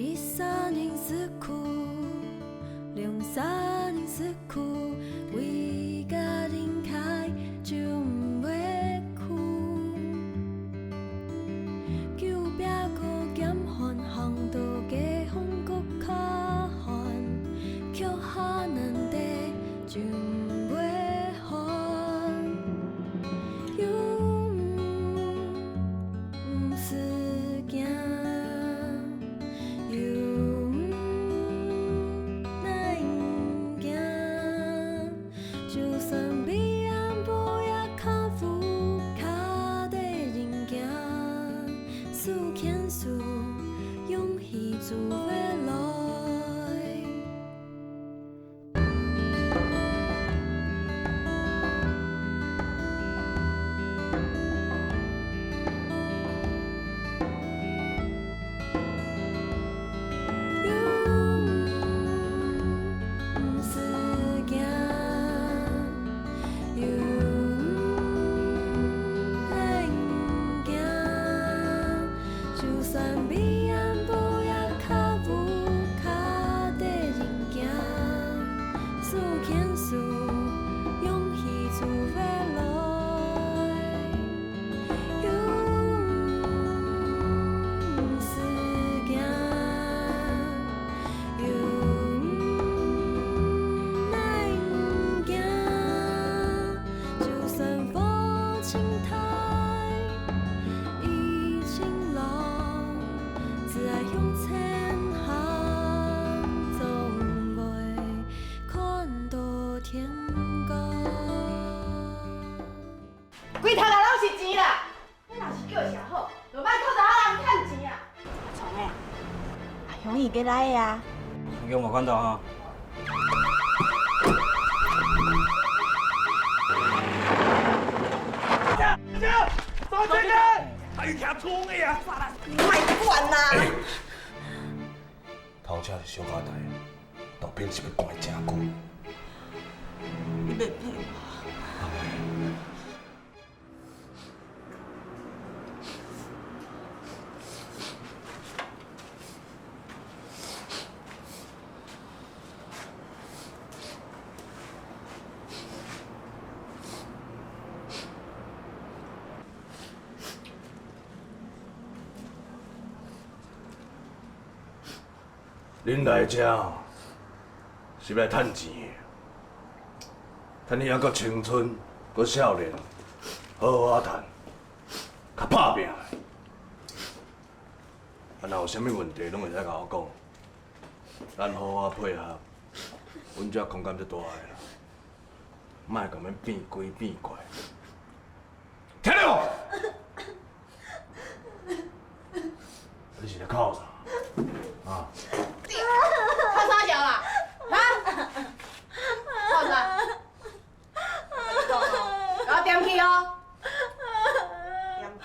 一三年死去，两三年死去，为家人开就不袂去。旧壁搁减缓，行道加风搁较烦，曲下难题就不袂还。又不是惊。就算彼岸无也脚扶，脚底人行，思牵思，勇气自会来。规头来拢是钱啦！你若是叫上好，就莫靠着好人趁钱啊！从诶，雄毅过来呀！你给我看到哈。走这个！还有听冲的呀！你莫管啦！头车是小卡台，豆饼是要关真久。你袂配我。恁来这是来趁钱的，趁你还阁青春，阁少年，好好啊趁，较打拼的。啊，若有啥物问题，拢会使甲我讲，咱好好配合。阮遮空间足大个啦，莫甲阮变鬼变怪。听到无？你是咧哭啥？啊？靠啥小啦？啊？靠啥？给我点起哦！点起。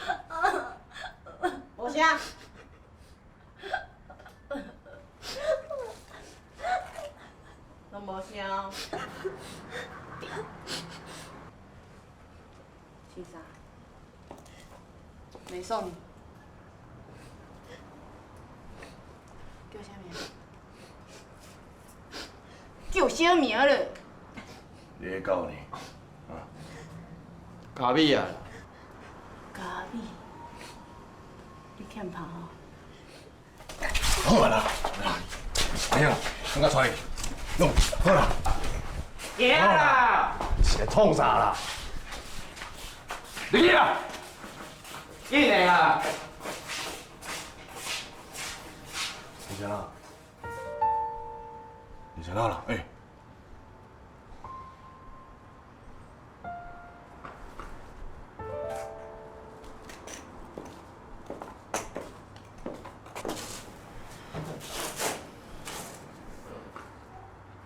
无声。拢无声。是啥？没送你。叫啥名？叫啥名了？你咧教呢？啊？卡比啊！咖喱，你欠拍哦。好啦，哎呀，感觉出来，弄好啦，耶啦！是咧创啥啦？你去啦！进来啊！你先啦，你先啦，哎。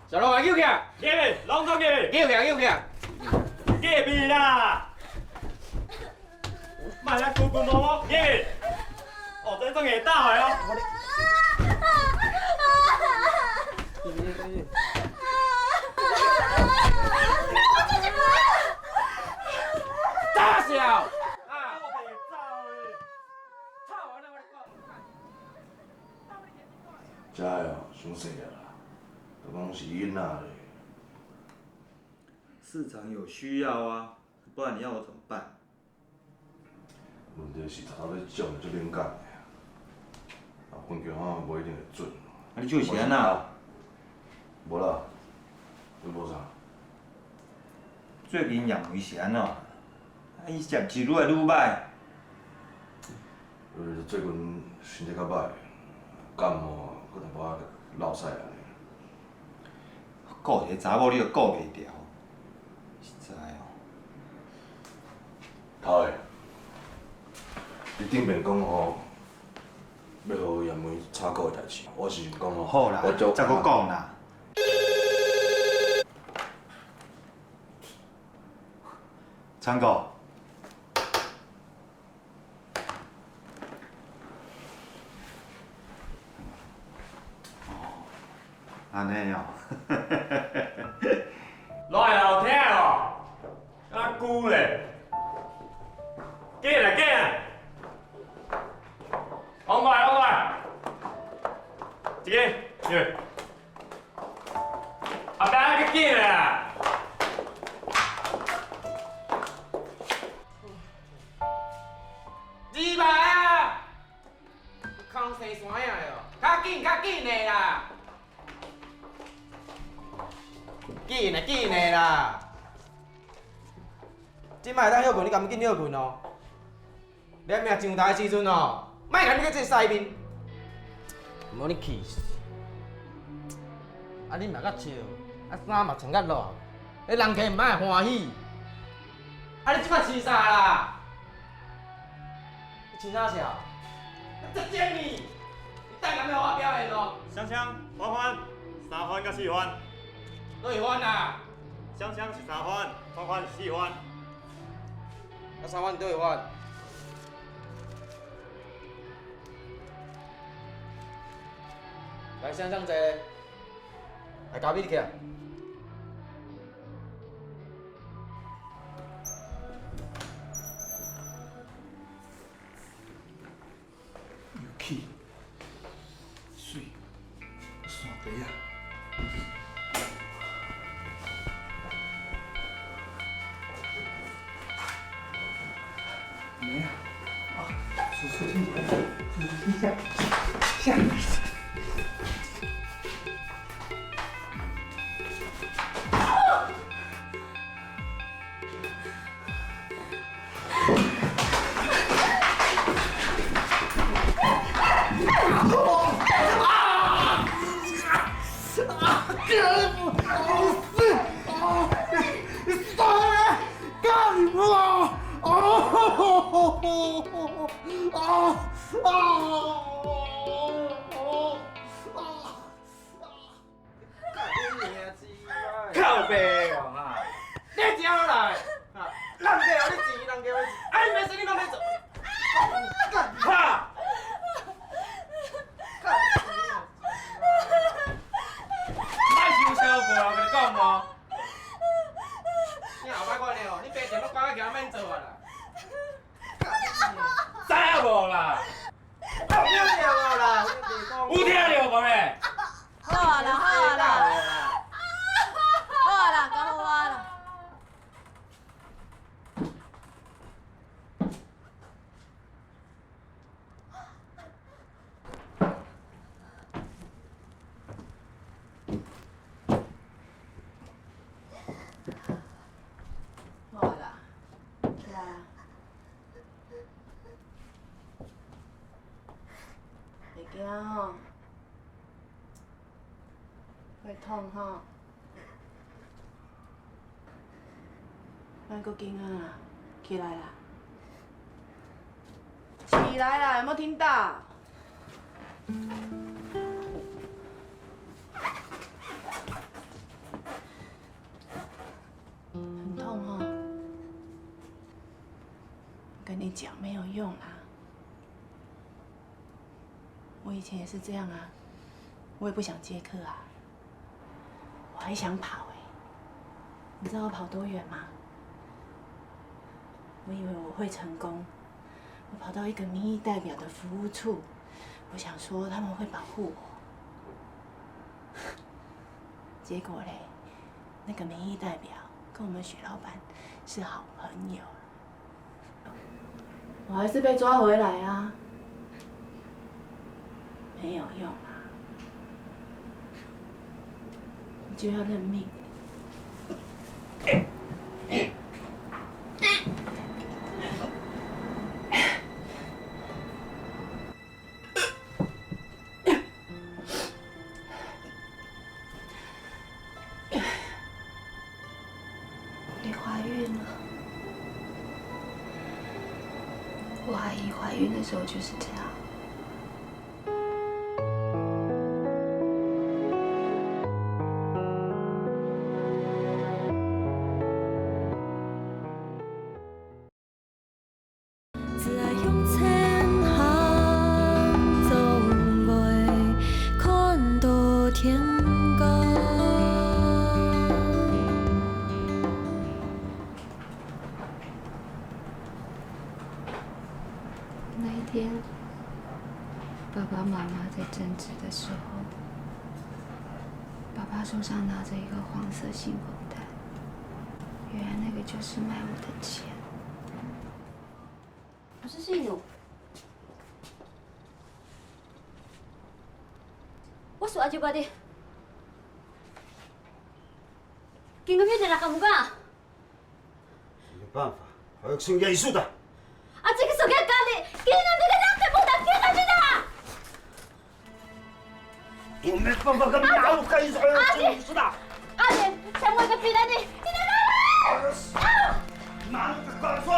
小老板，叫起来！耶，拢总耶，叫起来！叫起来！耶咪啦！买来滚滚摸摸，耶！哦，这种会打的哦。大小。我袂走的，操！我跟你讲。遮个哦，伤细啊啦，都讲是囡仔咧。市场有需要啊，不然你要我怎么办？问题是头咧种就敏感的啊，分桥啊无一定会准。啊，你就是安那？无啦，你无啥？最近养鱼是安怎？啊，伊食是愈来愈歹。最近身体较歹，感冒，搁淡薄仔落屎安尼。顾一个查某你就顾袂牢，实在哦。头个，你顶面讲吼，要互杨梅插股的代志，我是讲吼，好啦，我就再搁讲啦。参考。安尼哦，来后听哦，啊久咧，紧来紧来，往过来往过来，一个，去，后壁较紧咧啦。二排啊，空生山呀哟，较紧的啦。紧的啦！即摆当休困，你敢紧休困哦？连命上台的时阵哦，莫甲你去这西面，唔好你气死！啊，你嘛较笑，啊衫嘛穿较热，你人客唔爱欢喜。啊，你即摆饲啥啦？你饲啥笑？这贱你！你等下要我表演哦。香香、欢欢，3番甲4番。都会翻啊！香香是3番，欢欢是4番。啊，3番都会翻。来，香香坐，来交米起来。有气，水，山地啊！没啊，啊，叔听起来，叔下。靠背哦哈！你怎来？啊，人家有你钱，人家有你钱，啊你没事你拢没做，干哈？莫收小过啊！我跟你讲无？你后摆看咧哦，你白天要赶快行免做啊啦！知影无啦？有听着无啦？有听着无咧？好啊啦，好啊啦，好啊啦，讲好啊啦。好啊啦，起来啊。会惊吼？会痛吼？莫搁惊啊啦，起来啦！起来啦，有没有听到？很痛吼？跟你讲没有用啦。我以前也是这样啊，我也不想接课啊，我还想跑哎。你知道我跑多远吗？我以为我会成功，我跑到一个民意代表的服务处，我想说他们会保护我，结果嘞，那个民意代表跟我们许老板是好朋友，我还是被抓回来啊，没有用啊，你就要认命。你怀孕了。我阿姨怀孕的时候就是这样。只爱向前行，总袂看到天光。那一天，爸爸妈妈在争执的时候，爸爸手上拿着一个黄色信封袋，原来那个就是卖我的钱。不是信用，我说阿舅爸的，今个月的哪敢不敢？没办法，还要请艺术的。啊，这个手给干的，今天这个两天不打，天哪，天哪！我没办法跟大陆干艺术的。阿姐，想我一个逼来你，你在哪里？哪有这告诉我？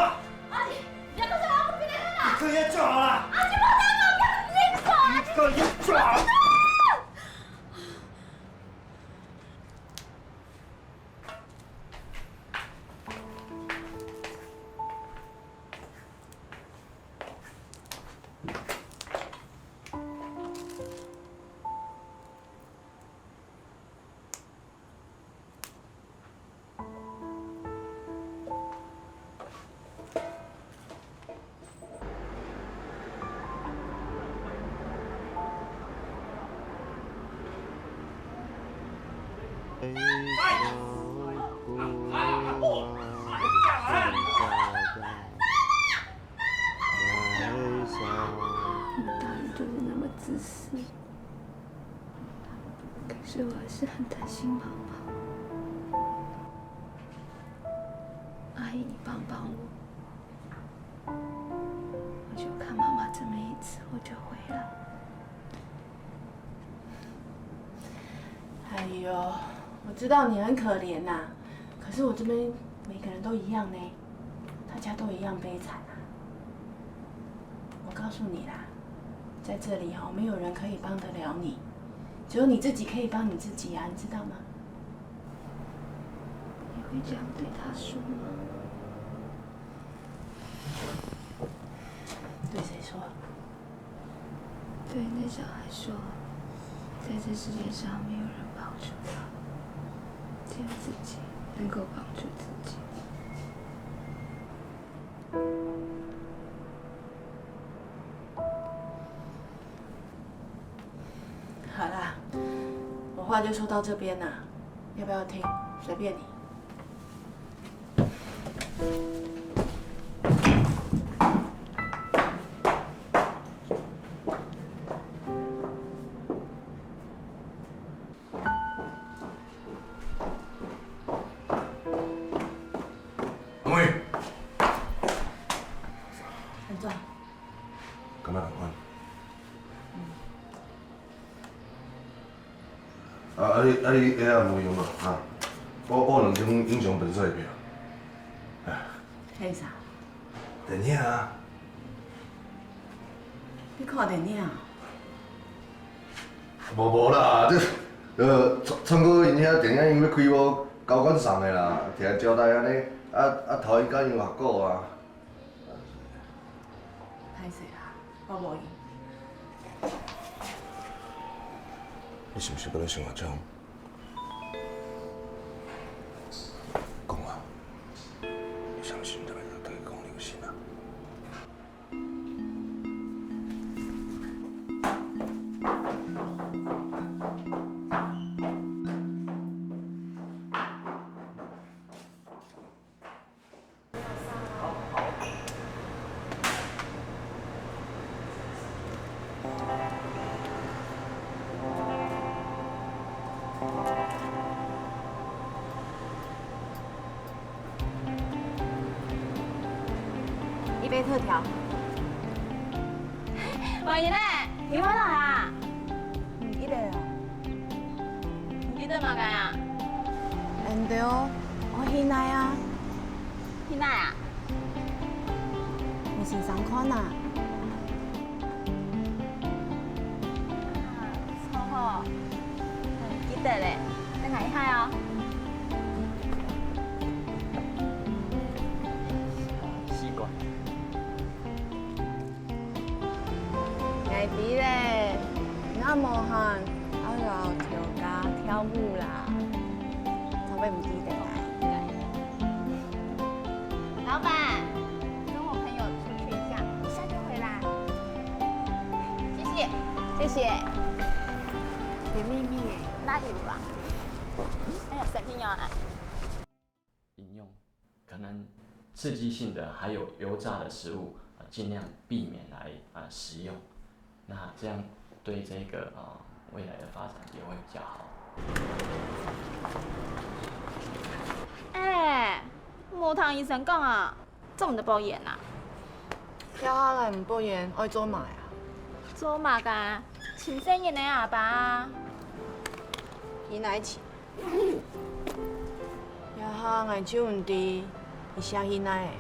阿姐，你要不是我逼来你啦？一个月就好了。阿姐，莫打我，不要你说，一个月就好了。大人就是那么自私，可是我还是很担心妈妈。阿姨，你帮帮我，我就看妈妈这么一次，我就回来。哎呦，我知道你很可怜呐，可是我这边每个人都一样呢，大家都一样悲惨啊。我告诉你啦，在这里没有人可以帮得了你，只有你自己可以帮你自己啊，你知道吗？你会这样对他说吗？对谁说？对那小孩说，在这世界上没有人帮助他，只有自己能够帮助自己。好啦，我话就说到这边啦，要不要听？随便你。阿妹，安怎？敢若同款？你下暗无用无哈？我2张英雄本色的票。看啥？电影啊。你看电影？无啦，创哥因遐电影院要开我交管送的啦，摕招待安尼，头一间又学过啊。歹势啦，我无闲。你是不是搁咧想阿章？讲啊！你相信他们对讲你有心啊？一杯特调。喂，你呢？你翻来啊？一个啊。你对嘛干啊？唔对哦，我现在啊，现在啊？你先上看啊。好好，記得咧，等下一下哦。习惯。ngày tí咧，啱無閒，我就條街跳舞啦，準備唔記得啦。老板，跟我朋友出去一下，一下就回來。謝謝，謝謝。甜蜜蜜耶。那有吧？哎呀，沈天瑶啊！饮用可能刺激性的还有油炸的食物，尽量避免来食用。那这样对这个未来的发展也会比较好。哎，無聽醫生講啊，做唔得保研啊？跳下來唔報煙，愛做埋啊？做嘛噶？請生日你阿爸。伊來錢。呀哈，愛手唔滴，伊寫伊來的。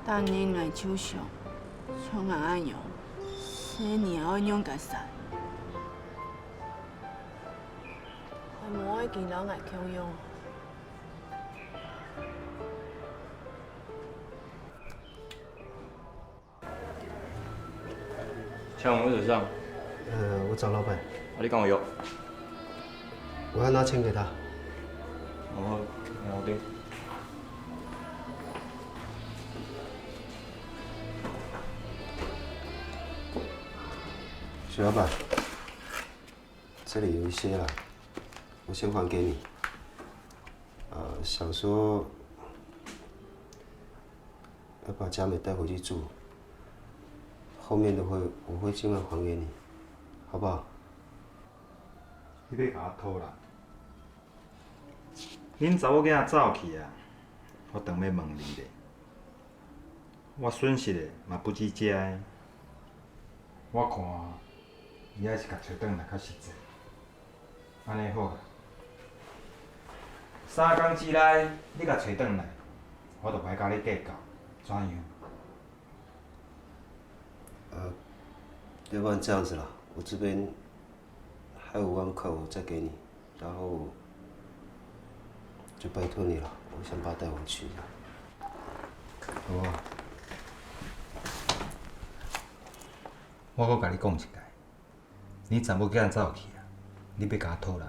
但你愛手上，從人愛用，生年愛用個啥？我冇愛見到愛強用。像我手上，我找老板，你跟我有。我要拿钱给他。哦，好的。徐老板，这里有一些了，我先还给你。想说要把佳美带回去住，后面的我会尽量还给你，好不好？你要甲我讨啦？恁查某囝走去啊，我当要问你咧。我损失的嘛不止这个，我看伊还是甲找转来较实际。安尼好啊，3天之内你甲找转来，我就歹甲你计较，怎样？要不然这样子啦，我这边还有5万块，我再给你，然后就拜托你了，我想把他带回去，好不好？我搁甲你讲一解，你查某囝走去啊，你要甲我讨人，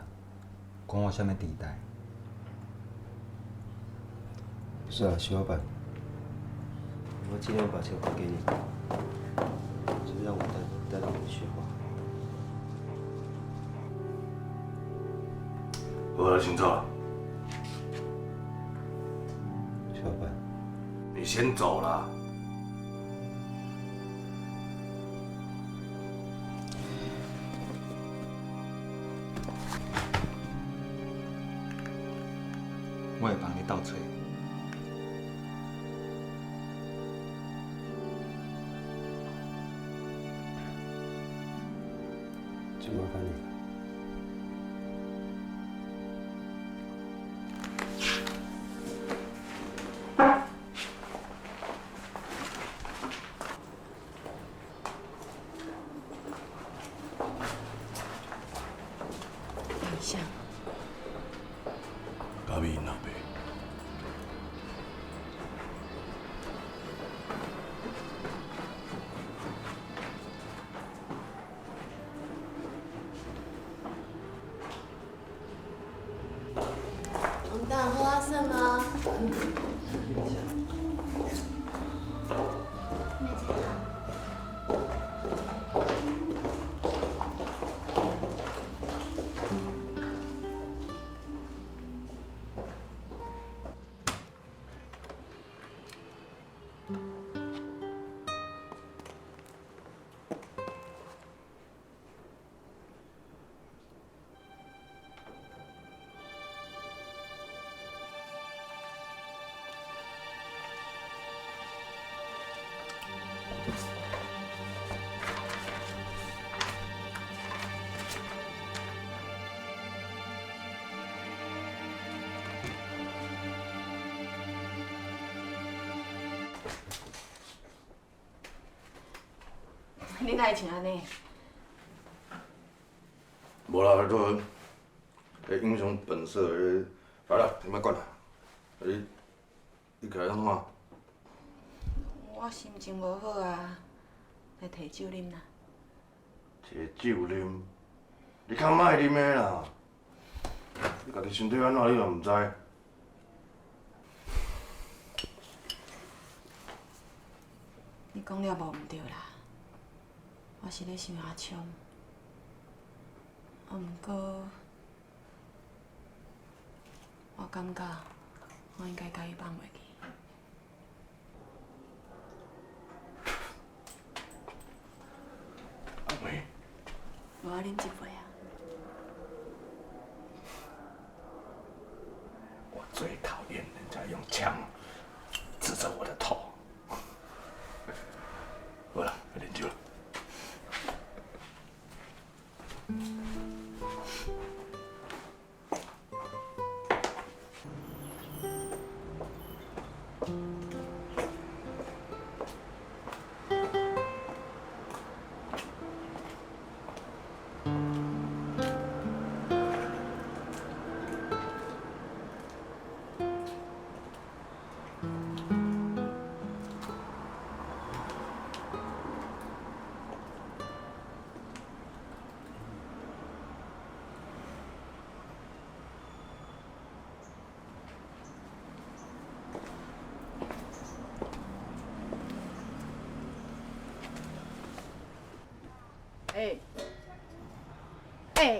管我啥物地带？不是啊，徐老板，我尽量把钱还给你，就让我带他回去吧。好了，请走。徐老板，你先走啦。我会帮你斗找。就麻烦你了。等一下，咖啡因那杯。王大喝阿什么？你哪会像安尼？无啦，都会影响本色的。好啦，你莫管啦。你起来创啥？我心情无好啊，来摕酒啉啦。摕酒啉，你较莫啉的啦。你家己身体安怎，你嘛毋知。你讲了无毋对啦，我是咧想阿昌，毋过我感觉我应该甲伊放袂记。阿妹，无我啉一杯啊。我最讨厌人家用枪指着我的头。好了，要啉酒了。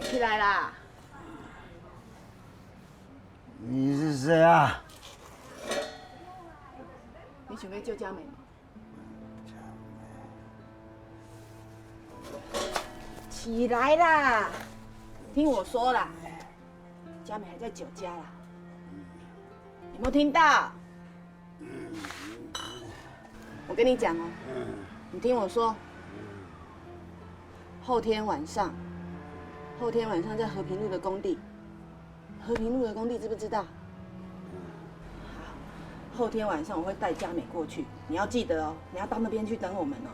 起来啦！你是谁啊？你想要救佳美吗？起来啦！听我说啦，佳美还在酒家啦，有没有听到？我跟你讲哦，你听我说，后天晚上在和平路的工地，和平路的工地知不知道？好，后天晚上我会带佳美过去，你要记得哦，你要到那边去等我们哦。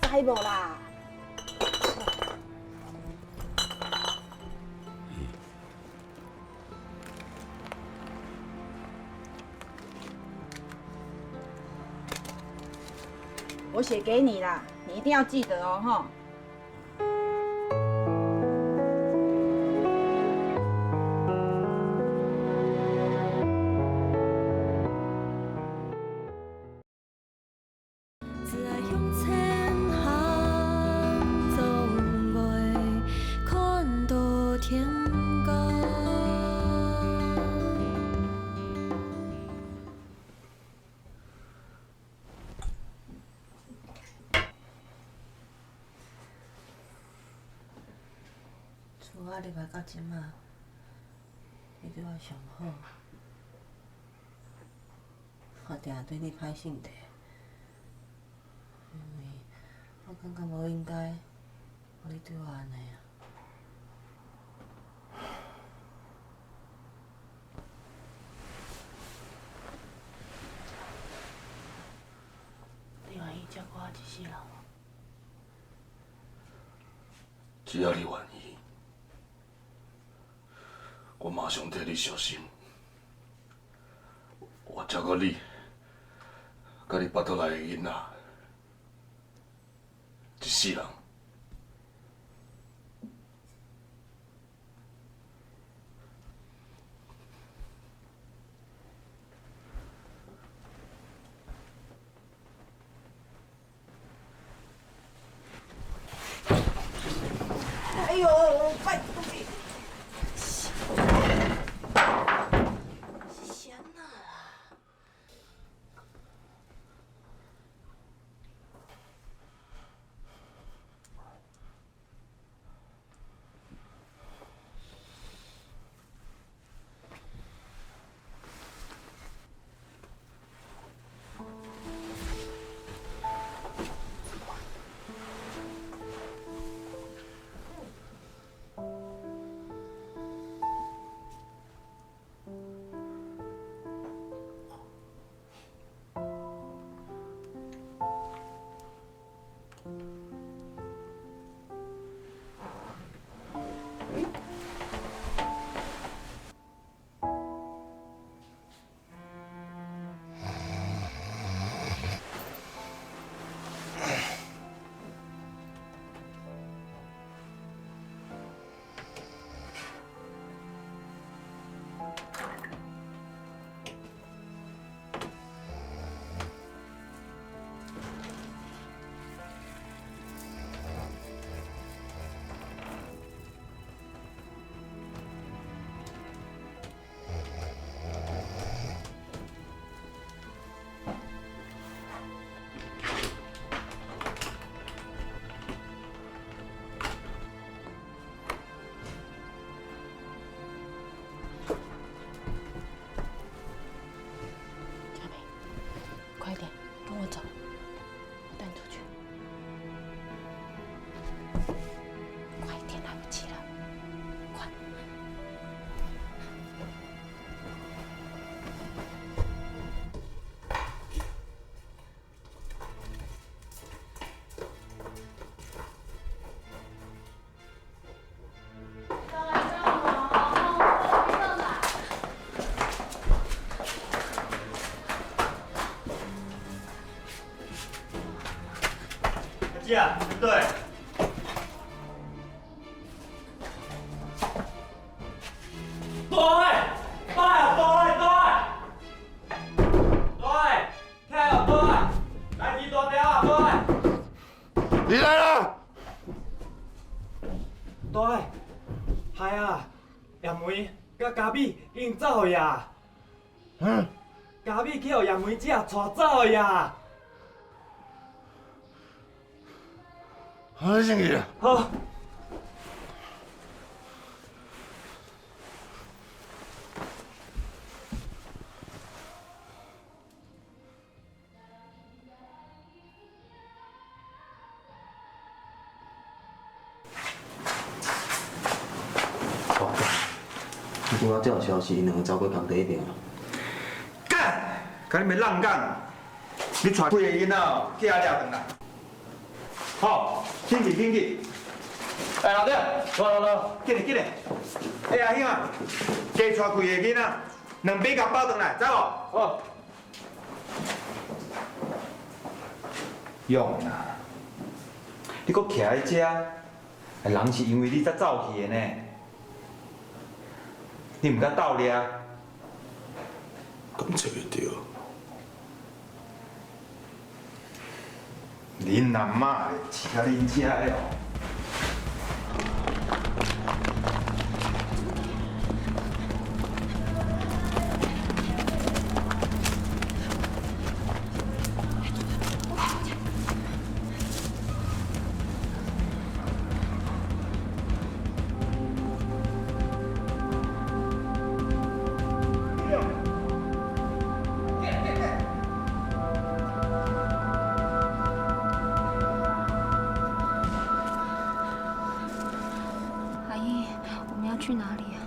知无啦？我写给你啦，你一定要记得哦，哈。只爱向前行，总袂看到天光。厝仔入来到即马，你对我上好，我定对你歹性地，因为我感觉无应该，互你对我安尼啊。你愿意照顾我一世人无？只要你愿意，我马上替你小心。我照顾你，甲你巴肚内的囡仔，一世人。哎呦，拜托你！是谁啊啦？来。大海，大海，大海，大海，大海，看啊，大海，来几大条啊，大海。你来啦！大海，海啊，叶梅甲嘉美已经走去啊。嗯。嘉美去互叶梅姐带走去啊。好，你先去啊。好。你拄仔才有消息，因两个走过工地迄边啊。干！甲你们浪干！你带几个囡仔哦，去遐抓转来。好，紧去紧去。哎，老弟，来，紧嘞紧嘞。哎阿兄啊，加带几个囡仔，两杯甲包转来，知无？好。用啦！你搁徛在遮，人是因为你才走去的呢。你毋甲斗掠？咁找会着？恁阿妈的，饲甲恁遮的哦。去哪里啊？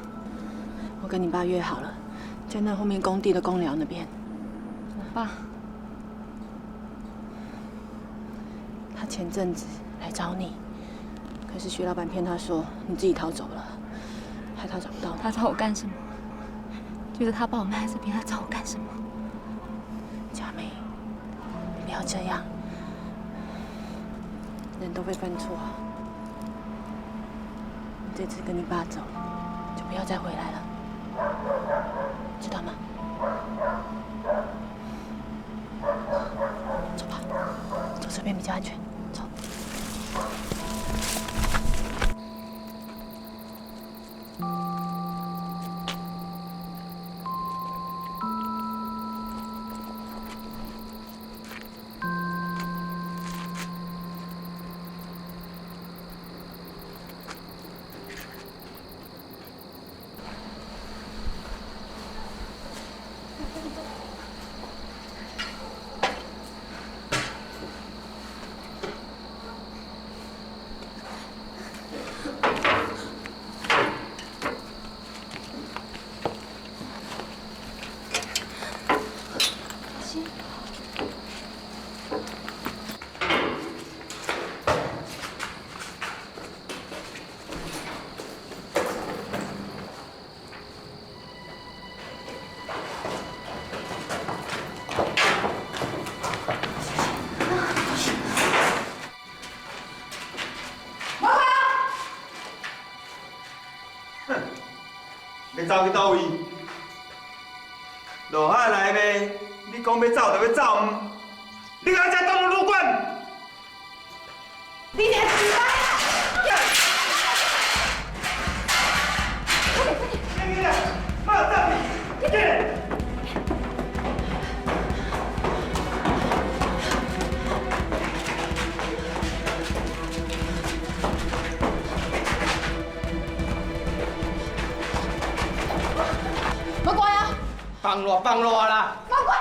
我跟你爸约好了，在那后面工地的公寮那边。我爸，他前阵子来找你，可是徐老板骗他说你自己逃走了，害他找不到你。他找我干什么？就是他把我卖在这边，他找我干什么？佳美，你不要这样，人都会犯错。你这次跟你爸走，就不要再回来了，知道吗？走吧，走这边比较安全。走。要走去倒位？落海来呗！你讲要走就要走，你敢遮当旅馆？你连死吧！马上你，进！莫怪啊！放落啦！莫怪！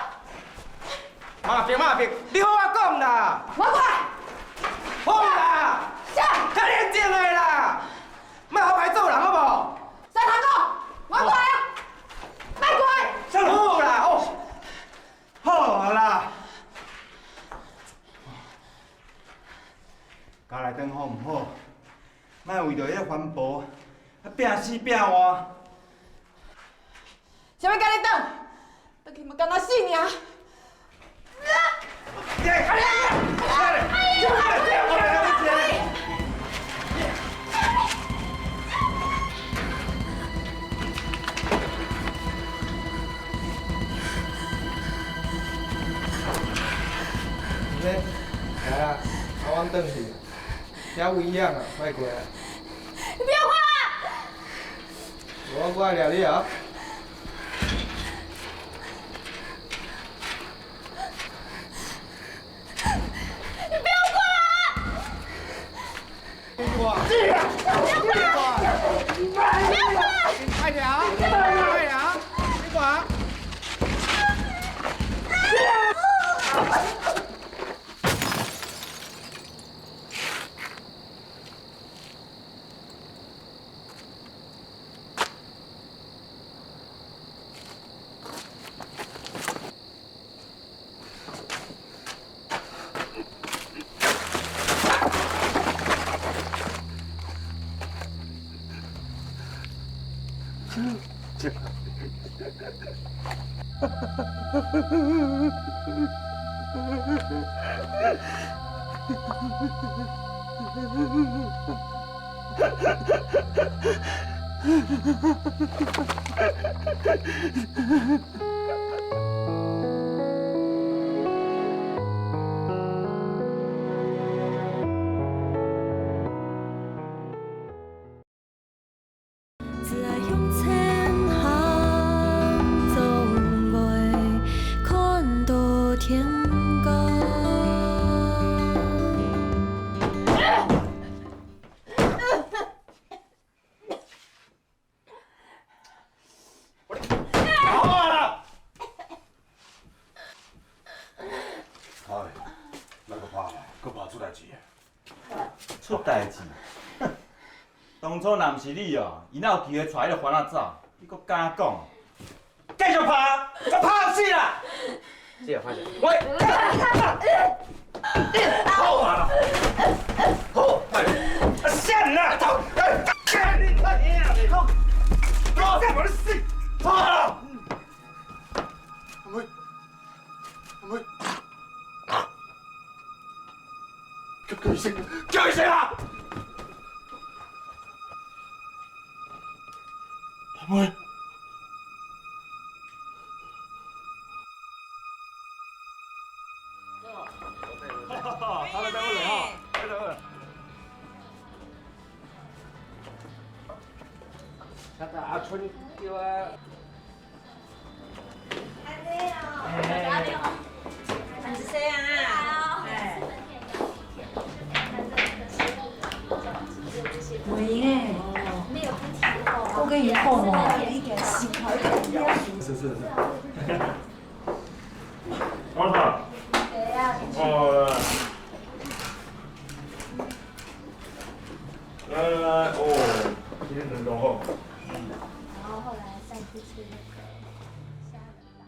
麻烦，你好我讲啦！莫怪！好啦！啥？较认真的啦！莫好歹做人好无？啥通讲？莫怪啊！莫怪！好啦，哦，好啦，家内灯好唔好？莫为着迄环保，拼死拼活。想要甲你转，转去嘛干那死尔。转去，遐危险啊，快过来！你不要我过来聊你啊。你不要过来！哇！不要过来！快点啊！快点啊！你管？只爱向前行，总袂看到天光。哎，哪个怕？搁怕出代志的？出代志？哼！当初若毋是你哦，伊哪有机会带迄个番仔走？你搁敢讲？继续拍，再拍死啦！这个拍者，喂！好啊！好，哎，闪啦！操！干你他娘的！好，我再把你死！好了。阿妹，阿妹，叫一声，叫一声啊！阿妹。好了，等我来哈，等我来。看到阿春叫啊。你是谁啊？哎，我赢哎！我跟你讲哦，是。王嫂。哦。今天人多哦。然后后来再去吃那个虾仁吧。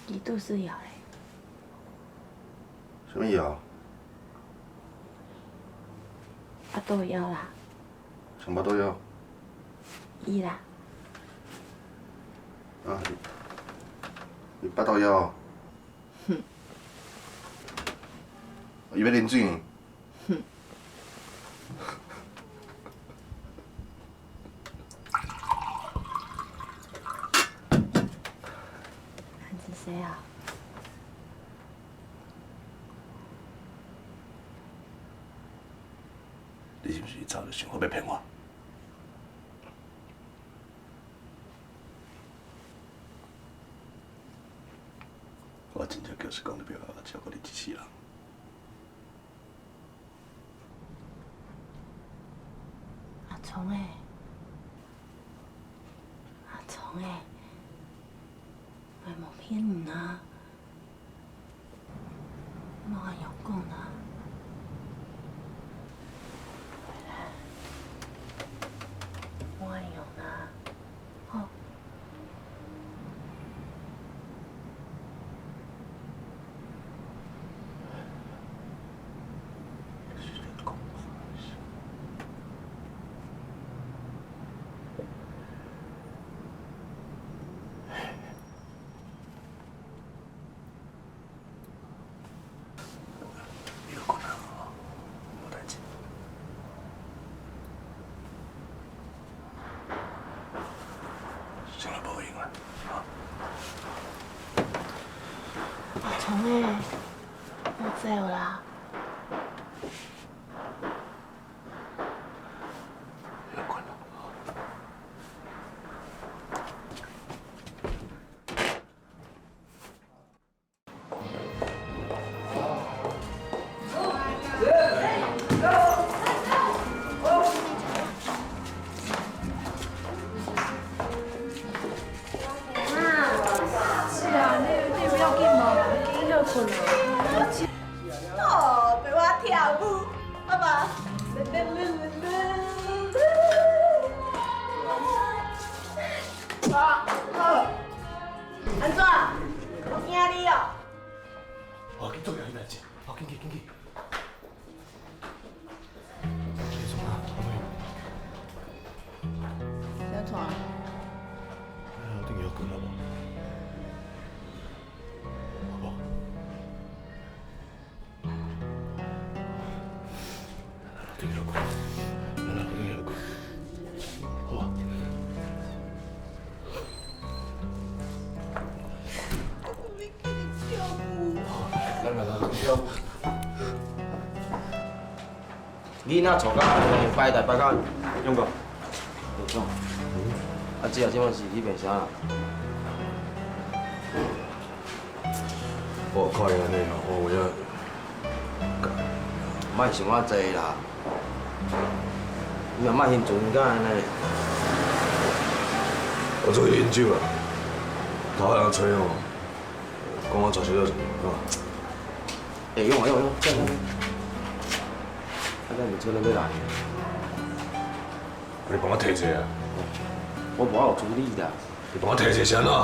伊肚子枵嘞，什么药？啊都枵啦，什么都要。伊啦，啊，你巴肚枵？哼，伊要啉水。哼。谁啊？你是不是早就想好要骗我？我真正就是讲你不要照顾你一世人。阿聪诶，阿聪诶。我冇骗人啊，我係有講啊。痛诶，我知有啦。哦，陪我跳舞，好吧？安怎？我惊你哦！哦，去做表演来者，哦，紧去紧去。小船，等下过来无？好不？等下过，等下过，好啊。囡仔坐到安尼，摆台摆到用过，有种。啊，只即摆是你变啥啦？我看伊安尼吼，我有影。莫想遐济啦，你若莫嫌船甲安尼。我做去饮酒啦，头海人吹吼，讲我找小小钱，啊。会用，这样。啊，咱唔出来要来。你帮我提一下啊！我无有处理啦。你帮我提一下是安怎？好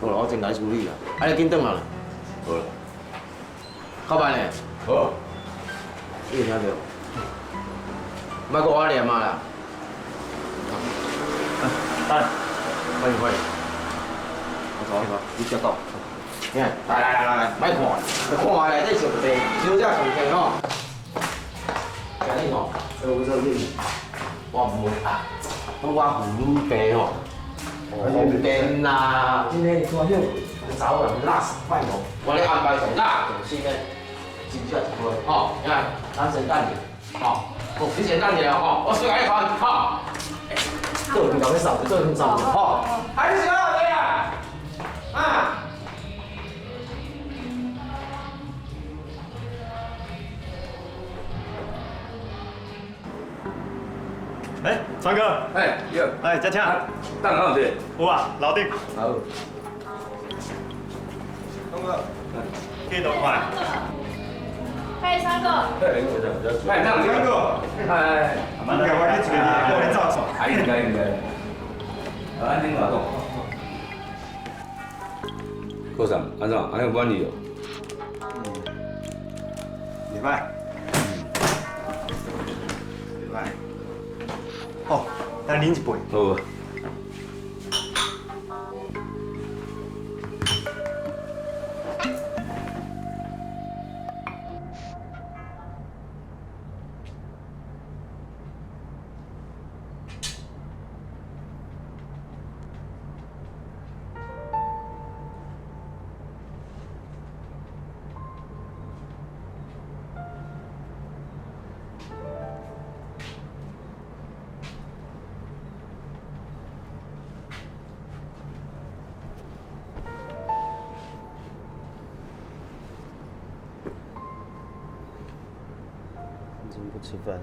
啦，我正来处理啦。啊，你紧转来啦。好啦。靠班嘞。好。你有听到？莫搁我念嘛啦。来，欢迎。我走，你接到。你看，来，莫看，看下内底上地，小只上体吼。今日吼，做你，我唔会啊，我虎病吼，红电啦，今天拖休，找人拉屎快活，我咧安排上拉重新咧，真正一回吼，你看，咱先等者，吼，好，你先等者吼，我先来看，吼，做阵搞咩扫，做阵扫，吼，还是小老弟啊，啊。哎，川哥。哎，有。哎，嘉庆。蛋好对。有啊，老丁。好。东哥。几多块？嘿，三哥。哎，那三个。哎，慢点，我去找你，我来照手。应该。安尼话讲。郭生，安怎？安尼有管理哦。袂歹。袂歹。好，来啉一杯。好。怎么不吃饭？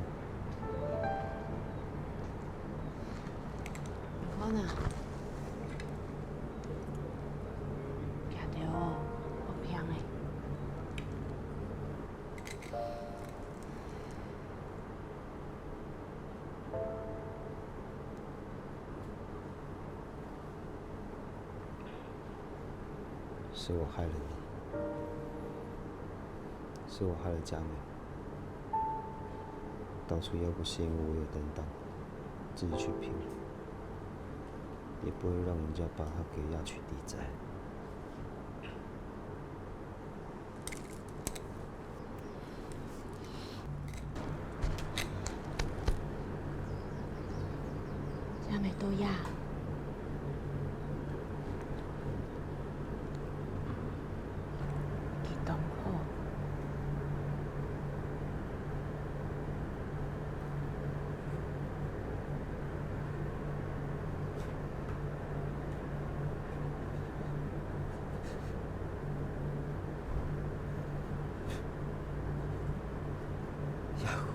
可能。徛着哦，好香诶。是我害了你，是我害了佳美。当初要不是因为我有担当，自己去拼，也不会让人家把她给押去地宅。佳美都押，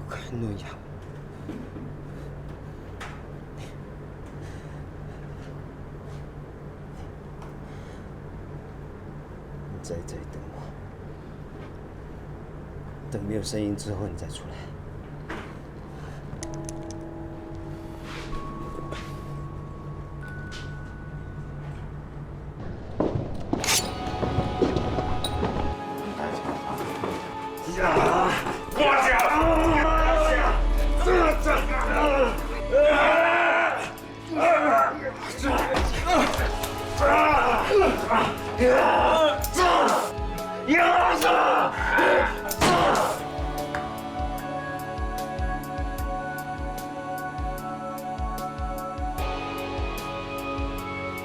可能那样。你在这里等我，等没有声音之后你再出来。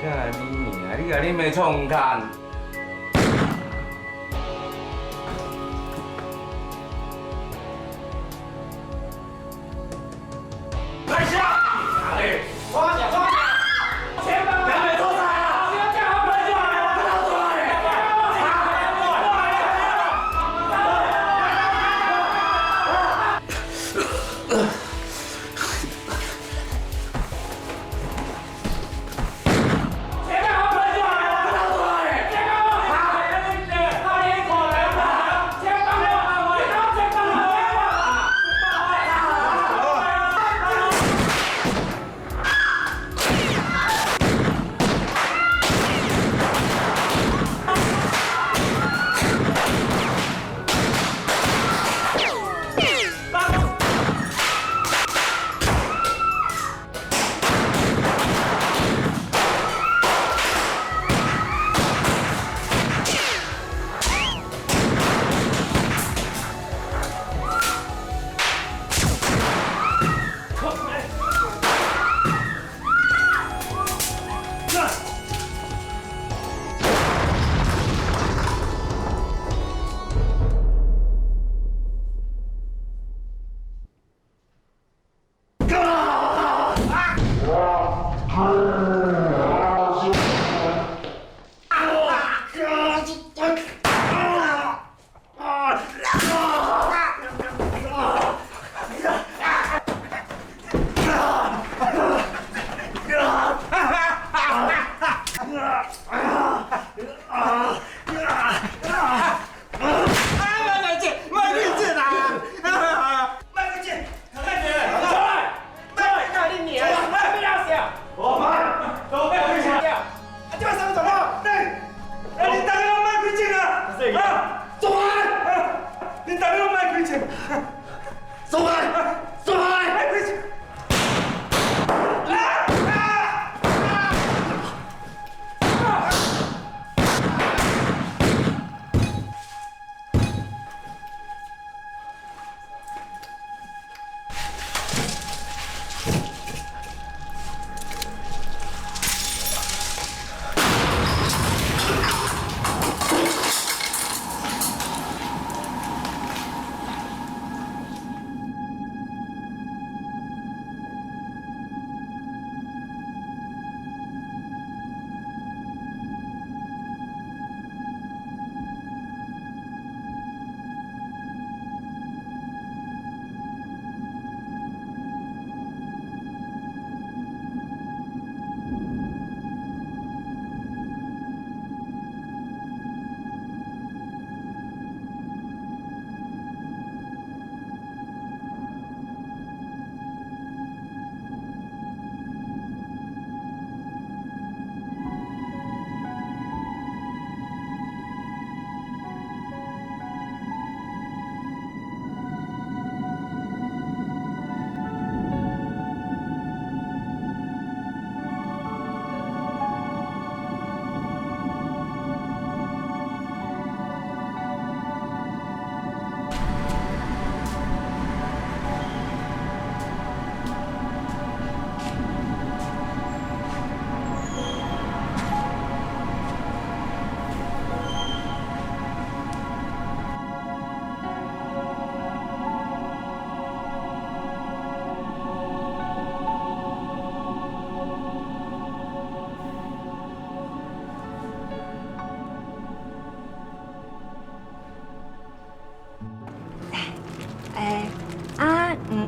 干你娘！你甲你妹创干！快下！哎，抓紧抓紧！前方两美出来啊！先叫他们出来，不要出来！ 你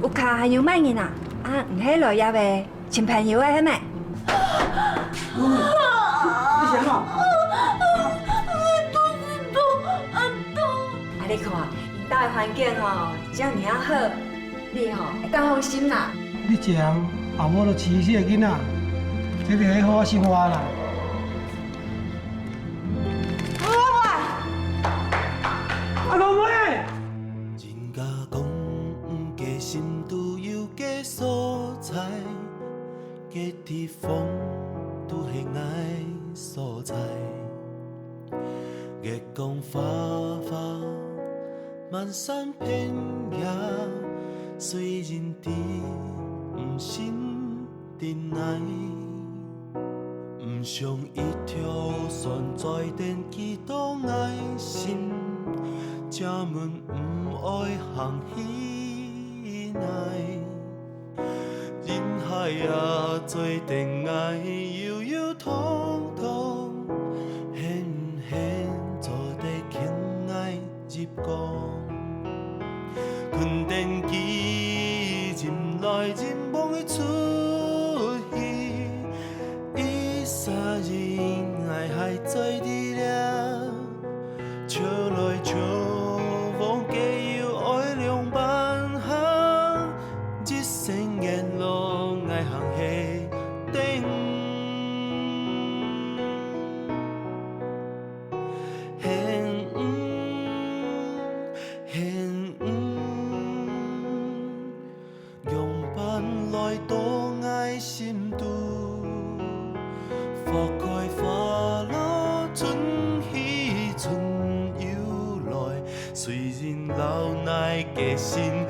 有卡还有卖呢呐，唔迄落叶的亲朋友的迄咪？你什么？啊，你看，因家的环境吼，遮尔啊好，你吼会当放心啦。你这样后母都饲死个囡仔，这个好好生活啦。阿公妹。人家讲假心都有假所在，假地方都是爱所在。月光花花，漫山遍野，虽然知不心真爱，不想一条线在电期待爱心。这门不爱行起来，人海啊，做定爱悠悠通通，显显做地轻爱入光，困电机任来任往的出去，一霎人爱还做你俩，笑来笑。虽然老耐的心。